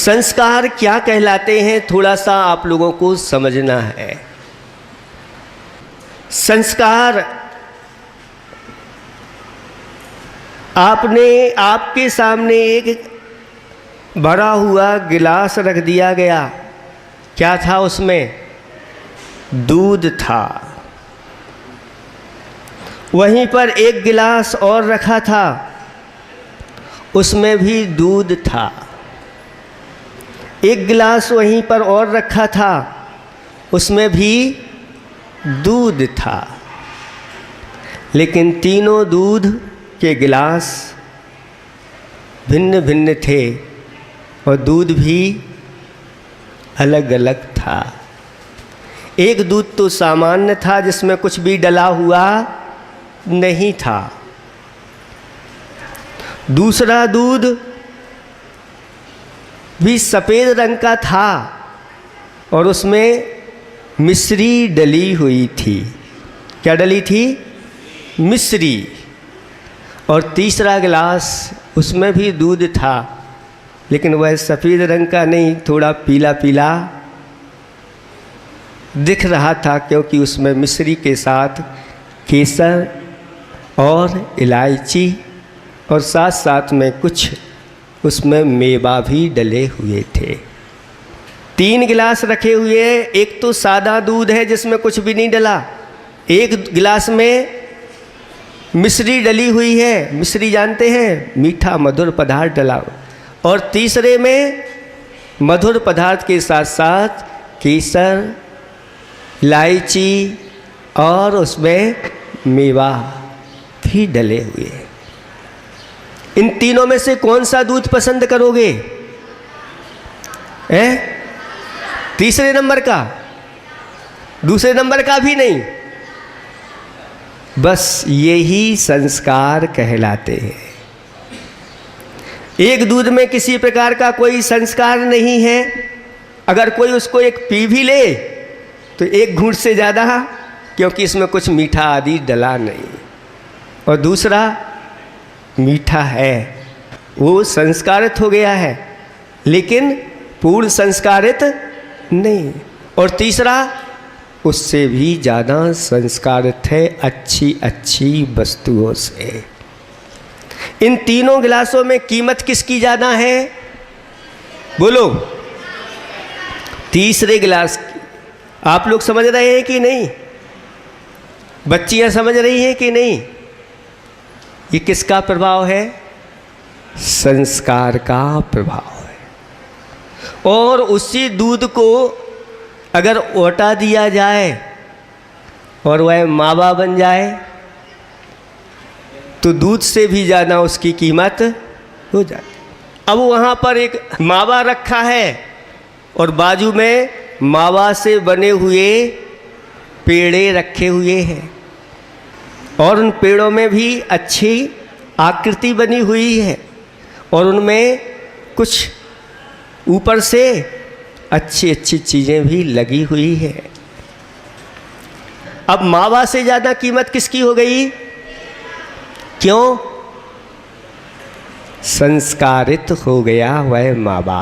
संस्कार क्या कहलाते हैं, थोड़ा सा आप लोगों को समझना है। संस्कार आपके सामने एक भरा हुआ गिलास रख दिया गया, क्या था उसमें? दूध था। वहीं पर एक गिलास और रखा था, उसमें भी दूध था। एक गिलास वहीं पर और रखा था, उसमें भी दूध था। लेकिन तीनों दूध के गिलास भिन्न भिन्न थे और दूध भी अलग अलग था। एक दूध तो सामान्य था, जिसमें कुछ भी डला हुआ नहीं था। दूसरा दूध भी सफ़ेद रंग का था और उसमें मिश्री डली हुई थी। क्या डली थी? मिश्री। और तीसरा गिलास, उसमें भी दूध था, लेकिन वह सफ़ेद रंग का नहीं, थोड़ा पीला पीला दिख रहा था, क्योंकि उसमें मिश्री के साथ केसर और इलायची और साथ साथ में कुछ उसमें मेवा भी डले हुए थे। 3 गिलास रखे हुए हैं। एक तो सादा दूध है जिसमें कुछ भी नहीं डला, एक गिलास में मिश्री डली हुई है, मिश्री जानते हैं, मीठा मधुर पदार्थ डला, और तीसरे में मधुर पदार्थ के साथ साथ केसर, इलायची और उसमें मेवा भी डले हुए हैं। इन तीनों में से कौन सा दूध पसंद करोगे? तीसरे नंबर का? दूसरे नंबर का भी नहीं। बस यही संस्कार कहलाते हैं। एक दूध में किसी प्रकार का कोई संस्कार नहीं है। अगर कोई उसको एक पी भी ले तो एक घूंट से ज़्यादा, क्योंकि इसमें कुछ मीठा आदि डला नहीं। और दूसरा मीठा है, वो संस्कारित हो गया है, लेकिन पूर्ण संस्कारित नहीं। और तीसरा उससे भी ज़्यादा संस्कारित है, अच्छी अच्छी वस्तुओं से। इन तीनों गिलासों में कीमत किसकी ज़्यादा है? बोलो। तीसरे गिलास की। आप लोग समझ रहे हैं कि नहीं? बच्चियां समझ रही हैं कि नहीं? ये किसका प्रभाव है? संस्कार का प्रभाव है। और उसी दूध को अगर ओटा दिया जाए और वह मावा बन जाए तो दूध से भी ज़्यादा उसकी कीमत हो जाए। अब वहाँ पर एक मावा रखा है और बाजू में मावा से बने हुए पेड़े रखे हुए हैं, और उन पेड़ों में भी अच्छी आकृति बनी हुई है, और उनमें कुछ ऊपर से अच्छी अच्छी चीज़ें भी लगी हुई है। अब मावा से ज़्यादा कीमत किसकी हो गई? क्यों? संस्कारित हो गया वह मावा।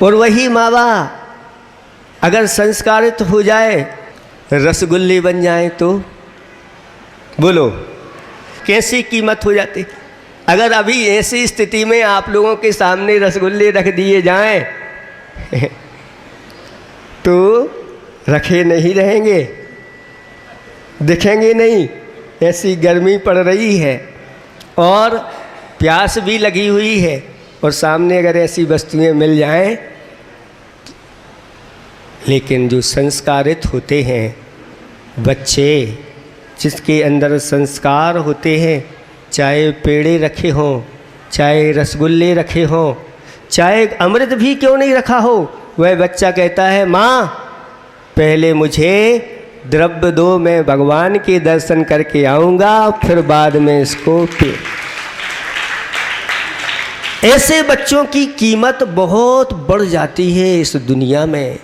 और वही मावा अगर संस्कारित हो जाए, रसगुल्ले बन जाए तो बोलो कैसी कीमत हो जाती। अगर अभी ऐसी स्थिति में आप लोगों के सामने रसगुल्ले रख दिए जाएं तो रखे नहीं रहेंगे, दिखेंगे नहीं। ऐसी गर्मी पड़ रही है और प्यास भी लगी हुई है, और सामने अगर ऐसी वस्तुएं मिल जाएं। लेकिन जो संस्कारित होते हैं बच्चे, जिसके अंदर संस्कार होते हैं, चाहे पेड़े रखे हों, चाहे रसगुल्ले रखे हों, चाहे अमृत भी क्यों नहीं रखा हो, वह बच्चा कहता है माँ पहले मुझे द्रव्य दो, मैं भगवान के दर्शन करके आऊँगा, फिर बाद में इसको पी। ऐसे बच्चों की कीमत बहुत बढ़ जाती है इस दुनिया में,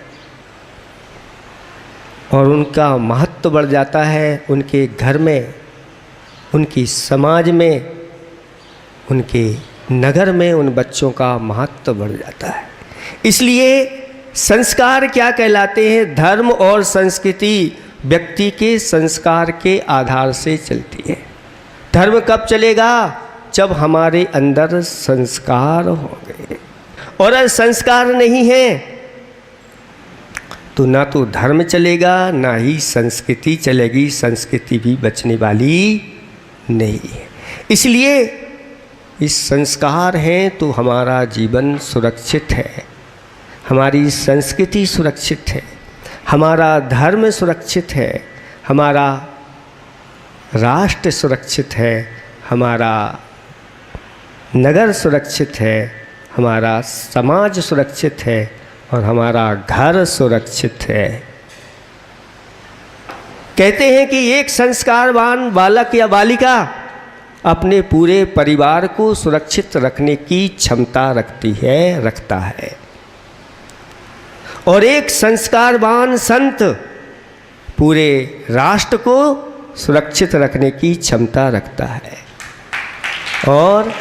और उनका महत्व बढ़ जाता है उनके घर में, उनकी समाज में, उनके नगर में उन बच्चों का महत्व बढ़ जाता है। इसलिए संस्कार क्या कहलाते हैं? धर्म और संस्कृति व्यक्ति के संस्कार के आधार से चलती है। धर्म कब चलेगा? जब हमारे अंदर संस्कार होंगे, और अगर संस्कार नहीं है तो ना तो धर्म चलेगा ना ही संस्कृति चलेगी। संस्कृति भी बचने वाली नहीं है। इसलिए इस संस्कार हैं तो हमारा जीवन सुरक्षित है, हमारी संस्कृति सुरक्षित है, हमारा धर्म सुरक्षित है, हमारा राष्ट्र सुरक्षित है, हमारा नगर सुरक्षित है, हमारा समाज सुरक्षित है और हमारा घर सुरक्षित है। कहते हैं कि एक संस्कारवान बालक या बालिका अपने पूरे परिवार को सुरक्षित रखने की क्षमता रखता है, और एक संस्कारवान संत पूरे राष्ट्र को सुरक्षित रखने की क्षमता रखता है। और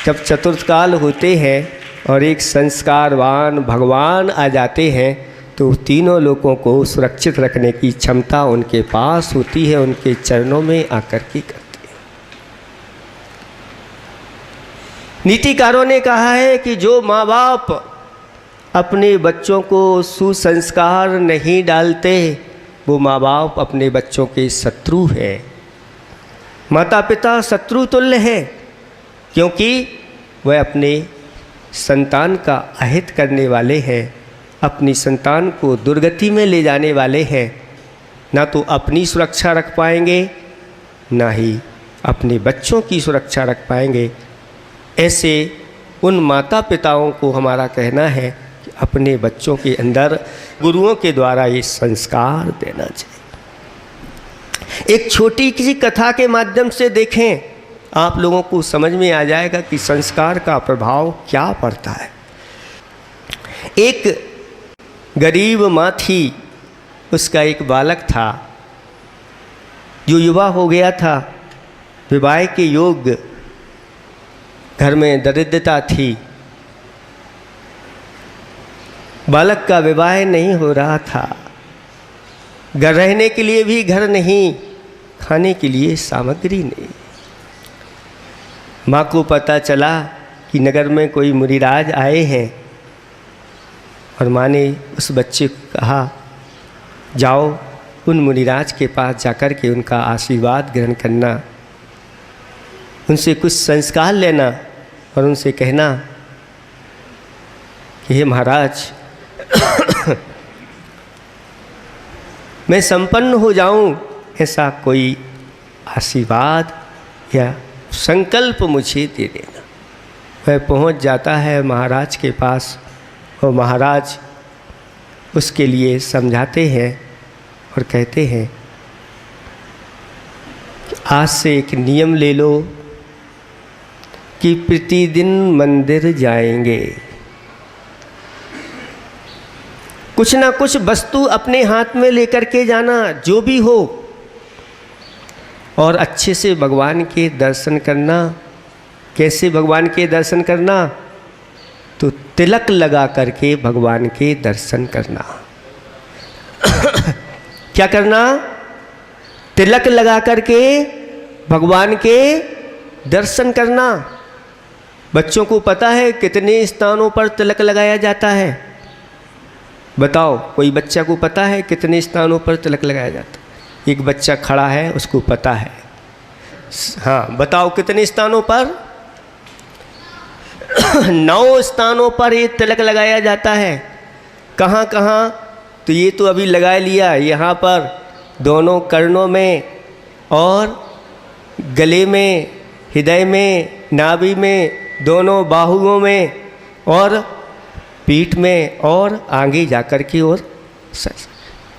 जब चतुर्थकाल होते हैं और एक संस्कारवान भगवान आ जाते हैं तो तीनों लोगों को सुरक्षित रखने की क्षमता उनके पास होती है, उनके चरणों में आकर के करते हैं। नीतिकारों ने कहा है कि जो माँ बाप अपने बच्चों को सुसंस्कार नहीं डालते वो माँ बाप अपने बच्चों के शत्रु हैं। माता पिता शत्रु तुल्य हैं, क्योंकि वह अपने संतान का अहित करने वाले हैं, अपनी संतान को दुर्गति में ले जाने वाले हैं। ना तो अपनी सुरक्षा रख पाएंगे ना ही अपने बच्चों की सुरक्षा रख पाएंगे। ऐसे उन माता पिताओं को हमारा कहना है कि अपने बच्चों के अंदर गुरुओं के द्वारा ये संस्कार देना चाहिए। एक छोटी सी कथा के माध्यम से देखें, आप लोगों को समझ में आ जाएगा कि संस्कार का प्रभाव क्या पड़ता है। एक गरीब माँ थी, उसका एक बालक था जो युवा हो गया था, विवाह के योग्य, घर में दरिद्रता थी, बालक का विवाह नहीं हो रहा था, घर रहने के लिए भी घर नहीं, खाने के लिए सामग्री नहीं। माँ को पता चला कि नगर में कोई मुनिराज आए हैं, और माँ ने उस बच्चे को कहा जाओ उन मुनिराज के पास जाकर के उनका आशीर्वाद ग्रहण करना, उनसे कुछ संस्कार लेना और उनसे कहना कि हे महाराज मैं संपन्न हो जाऊं, ऐसा कोई आशीर्वाद या संकल्प मुझे दे देना। वह पहुंच जाता है महाराज के पास, और महाराज उसके लिए समझाते हैं और कहते हैं कि आज से एक नियम ले लो कि प्रतिदिन मंदिर जाएंगे, कुछ ना कुछ वस्तु अपने हाथ में लेकर के जाना, जो भी हो, और अच्छे से भगवान के दर्शन करना। कैसे भगवान के दर्शन करना? तो तिलक लगा करके भगवान के दर्शन करना। क्या करना? तिलक लगा करके भगवान के दर्शन करना। बच्चों को पता है कितने स्थानों पर तिलक लगाया जाता है? बताओ, कोई बच्चा को पता है कितने स्थानों पर तिलक लगाया जाता है? एक बच्चा खड़ा है, उसको पता है। हाँ, बताओ कितने स्थानों पर? 9 स्थानों पर ये तिलक लगाया जाता है। कहाँ कहाँ? तो ये तो अभी लगा लिया, यहाँ पर दोनों कर्णों में और गले में, हृदय में, नाभि में, दोनों बाहुओं में और पीठ में, और आगे जाकर की ओर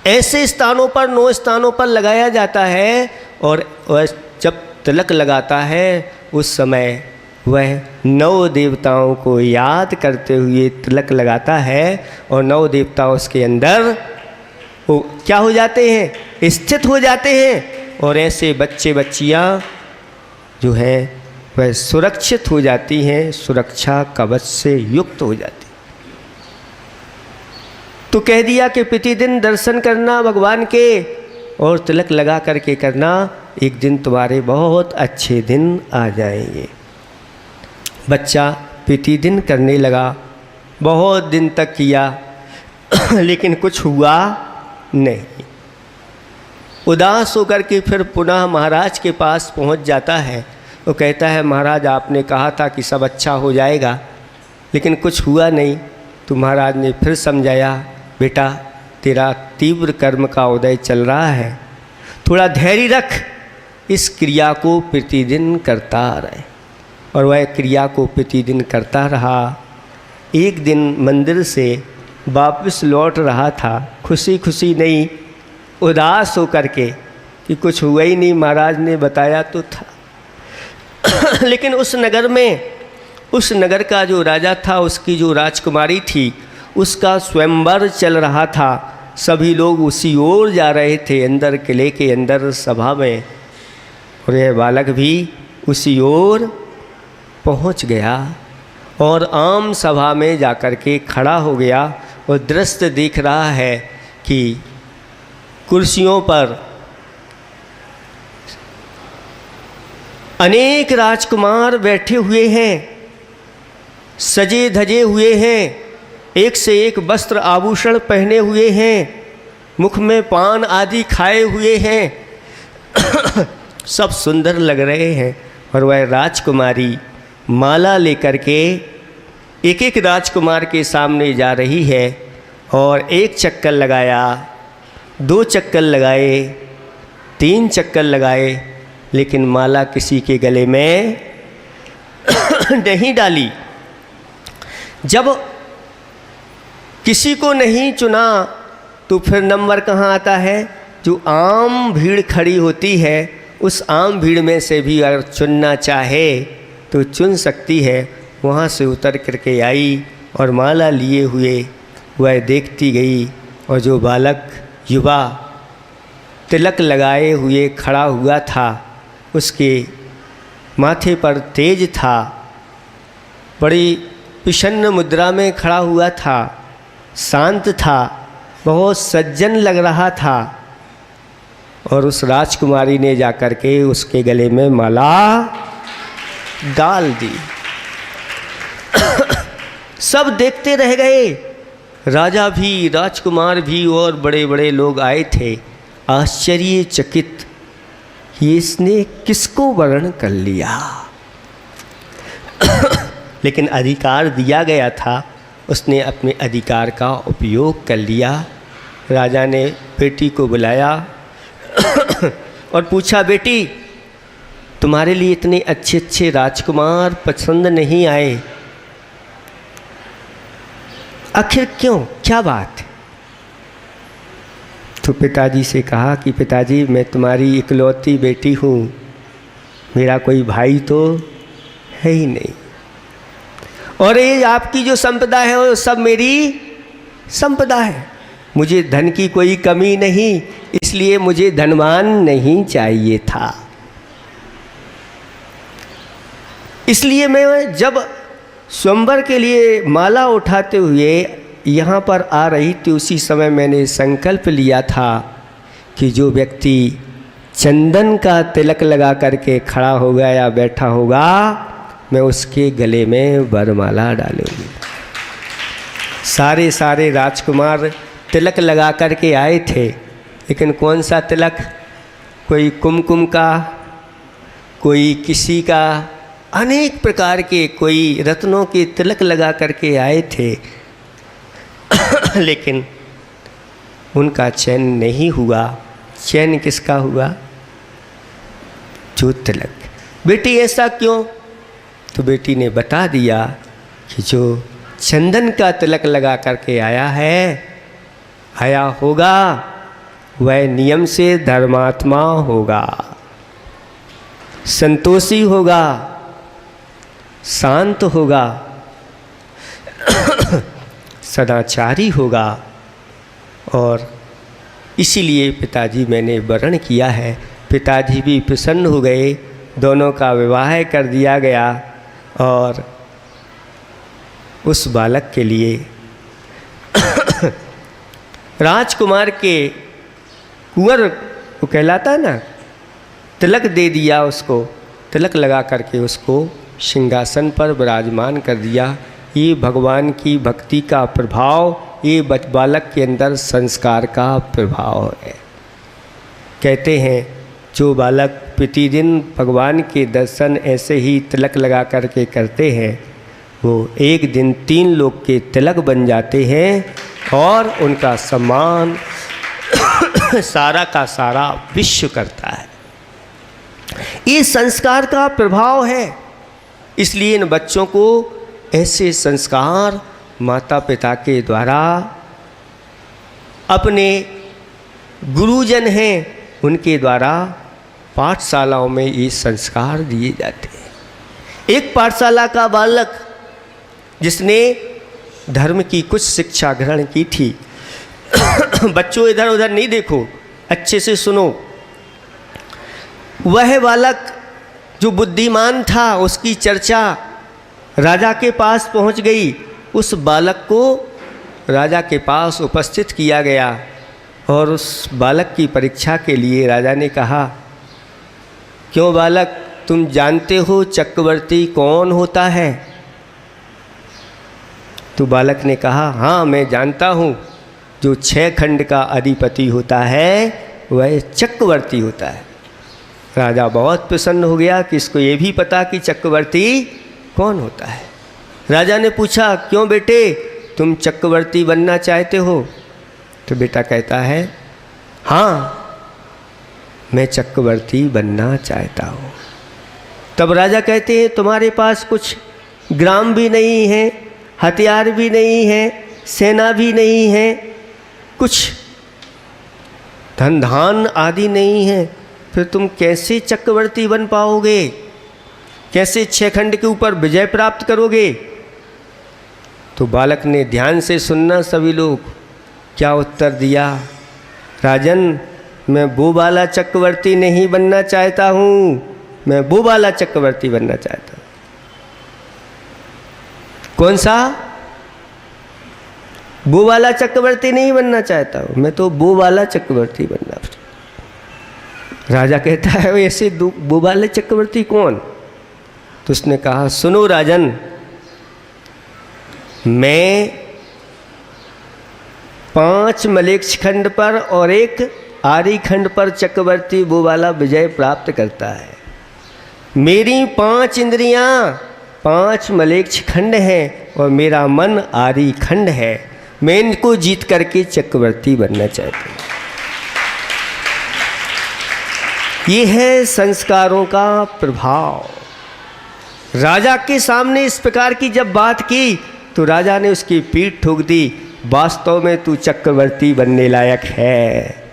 ऐसे स्थानों पर 9 स्थानों पर लगाया जाता है। और वह जब तिलक लगाता है उस समय वह 9 देवताओं को याद करते हुए तिलक लगाता है, और 9 देवता उसके अंदर वो क्या हो जाते हैं? स्थित हो जाते हैं। और ऐसे बच्चे बच्चियाँ जो हैं वह सुरक्षित हो जाती हैं, सुरक्षा कवच से युक्त हो जाती। तो कह दिया कि प्रतिदिन दर्शन करना भगवान के और तिलक लगा करके करना, एक दिन तुम्हारे बहुत अच्छे दिन आ जाएंगे। बच्चा प्रतिदिन करने लगा, बहुत दिन तक किया लेकिन कुछ हुआ नहीं। उदास होकर के फिर पुनः महाराज के पास पहुंच जाता है। वो कहता है, महाराज आपने कहा था कि सब अच्छा हो जाएगा, लेकिन कुछ हुआ नहीं। तो महाराज ने फिर समझाया, बेटा तेरा तीव्र कर्म का उदय चल रहा है, थोड़ा धैर्य रख, इस क्रिया को प्रतिदिन करता रहे। और वह क्रिया को प्रतिदिन करता रहा। एक दिन मंदिर से वापस लौट रहा था, खुशी खुशी नहीं, उदास होकर के कि कुछ हुआ ही नहीं, महाराज ने बताया तो था। लेकिन उस नगर में, उस नगर का जो राजा था, उसकी जो राजकुमारी थी, उसका स्वयंवर चल रहा था। सभी लोग उसी ओर जा रहे थे, अंदर किले के अंदर सभा में, और यह बालक भी उसी ओर पहुंच गया और आम सभा में जाकर के खड़ा हो गया और दृश्य देख रहा है कि कुर्सियों पर अनेक राजकुमार बैठे हुए हैं, सजे धजे हुए हैं, एक से एक वस्त्र आभूषण पहने हुए हैं, मुख में पान आदि खाए हुए हैं सब सुंदर लग रहे हैं। और वह राजकुमारी माला लेकर के एक एक राजकुमार के सामने जा रही है और एक चक्कर लगाया, 2 चक्कर लगाए, 3 चक्कर लगाए, लेकिन माला किसी के गले में नहीं डाली। जब किसी को नहीं चुना तो फिर नंबर कहाँ आता है? जो आम भीड़ खड़ी होती है, उस आम भीड़ में से भी अगर चुनना चाहे तो चुन सकती है। वहाँ से उतर करके आई और माला लिए हुए वह देखती गई, और जो बालक युवा तिलक लगाए हुए खड़ा हुआ था, उसके माथे पर तेज था, बड़ी प्रसन्न मुद्रा में खड़ा हुआ था, शांत था, बहुत सज्जन लग रहा था। और उस राजकुमारी ने जाकर के उसके गले में माला डाल दी। सब देखते रह गए, राजा भी, राजकुमार भी और बड़े बड़े लोग आए थे, आश्चर्यचकित कि इसने किसको वर्ण कर लिया। लेकिन अधिकार दिया गया था, उसने अपने अधिकार का उपयोग कर लिया। राजा ने बेटी को बुलाया और पूछा, बेटी तुम्हारे लिए इतने अच्छे अच्छे राजकुमार पसंद नहीं आए, आखिर क्यों, क्या बात? तो पिताजी से कहा कि पिताजी मैं तुम्हारी इकलौती बेटी हूँ, मेरा कोई भाई तो है ही नहीं, और ये आपकी जो संपदा है वो सब मेरी संपदा है, मुझे धन की कोई कमी नहीं, इसलिए मुझे धनवान नहीं चाहिए था। इसलिए मैं जब स्वयंवर के लिए माला उठाते हुए यहाँ पर आ रही थी, उसी समय मैंने संकल्प लिया था कि जो व्यक्ति चंदन का तिलक लगा करके खड़ा होगा या बैठा होगा, मैं उसके गले में वरमाला डालूंगी। सारे राजकुमार तिलक लगा करके आए थे, लेकिन कौन सा तिलक? कोई कुमकुम का, कोई किसी का, अनेक प्रकार के, कोई रत्नों के तिलक लगा करके आए थे लेकिन उनका चयन नहीं हुआ। चयन किसका हुआ? जो तिलक। बेटी ऐसा क्यों? तो बेटी ने बता दिया कि जो चंदन का तिलक लगा करके आया होगा, वह नियम से धर्मात्मा होगा, संतोषी होगा, शांत होगा, सदाचारी होगा। और इसीलिए पिताजी मैंने वर्ण किया है। पिताजी भी प्रसन्न हो गए दोनों का विवाह कर दिया गया और उस बालक के लिए राजकुमार के कुंवर वो कहलाता है ना, तिलक दे दिया उसको, तिलक लगा करके उसको सिंहासन पर विराजमान कर दिया। ये भगवान की भक्ति का प्रभाव, ये बालक के अंदर संस्कार का प्रभाव है। कहते हैं जो बालक प्रतिदिन भगवान के दर्शन ऐसे ही तिलक लगा करके करते हैं, वो एक दिन 3 लोग के तिलक बन जाते हैं और उनका सम्मान सारा का सारा विश्व करता है। ये संस्कार का प्रभाव है। इसलिए इन बच्चों को ऐसे संस्कार माता पिता के द्वारा, अपने गुरुजन हैं उनके द्वारा पाठशालाओं में ये संस्कार दिए जाते हैं। एक पाठशाला का बालक जिसने धर्म की कुछ शिक्षा ग्रहण की थी, बच्चों इधर उधर नहीं देखो, अच्छे से सुनो, वह बालक जो बुद्धिमान था उसकी चर्चा राजा के पास पहुंच गई। उस बालक को राजा के पास उपस्थित किया गया और उस बालक की परीक्षा के लिए राजा ने कहा, क्यों बालक, तुम जानते हो चक्रवर्ती कौन होता है? तो बालक ने कहा, हाँ मैं जानता हूँ, जो 6 खंड का अधिपति होता है वह चक्रवर्ती होता है। राजा बहुत प्रसन्न हो गया कि इसको ये भी पता कि चक्रवर्ती कौन होता है। राजा ने पूछा, क्यों बेटे, तुम चक्रवर्ती बनना चाहते हो? तो बेटा कहता है, हाँ मैं चक्रवर्ती बनना चाहता हूँ। तब राजा कहते हैं, तुम्हारे पास कुछ ग्राम भी नहीं है, हथियार भी नहीं है, सेना भी नहीं है, कुछ धन धान आदि नहीं है, फिर तुम कैसे चक्रवर्ती बन पाओगे? कैसे 6 खंड के ऊपर विजय प्राप्त करोगे? तो बालक ने, ध्यान से सुनना सभी लोग, क्या उत्तर दिया? राजन, मैं वो वाला चक्रवर्ती नहीं बनना चाहता हूँ, मैं वो वाला चक्रवर्ती बनना चाहता हूँ। कौन सा? वो वाला चक्रवर्ती नहीं बनना चाहता हूँ, मैं तो वो वाला चक्रवर्ती बनना। राजा कहता है, ऐसे वो वाले चक्रवर्ती कौन? तो उसने कहा, सुनो राजन, मैं 5 मलेच्छ खंड पर और 1 आर्य खंड पर चक्रवर्ती वो वाला विजय प्राप्त करता है। मेरी 5 इंद्रियां 5 मलेच्छ खंड हैं और मेरा मन आर्य खंड है। मैं इनको जीत करके चक्रवर्ती बनना चाहता हूँ। ये है संस्कारों का प्रभाव। राजा के सामने इस प्रकार की जब बात की तो राजा ने उसकी पीठ ठोक दी, वास्तव में तू चक्रवर्ती बनने लायक है।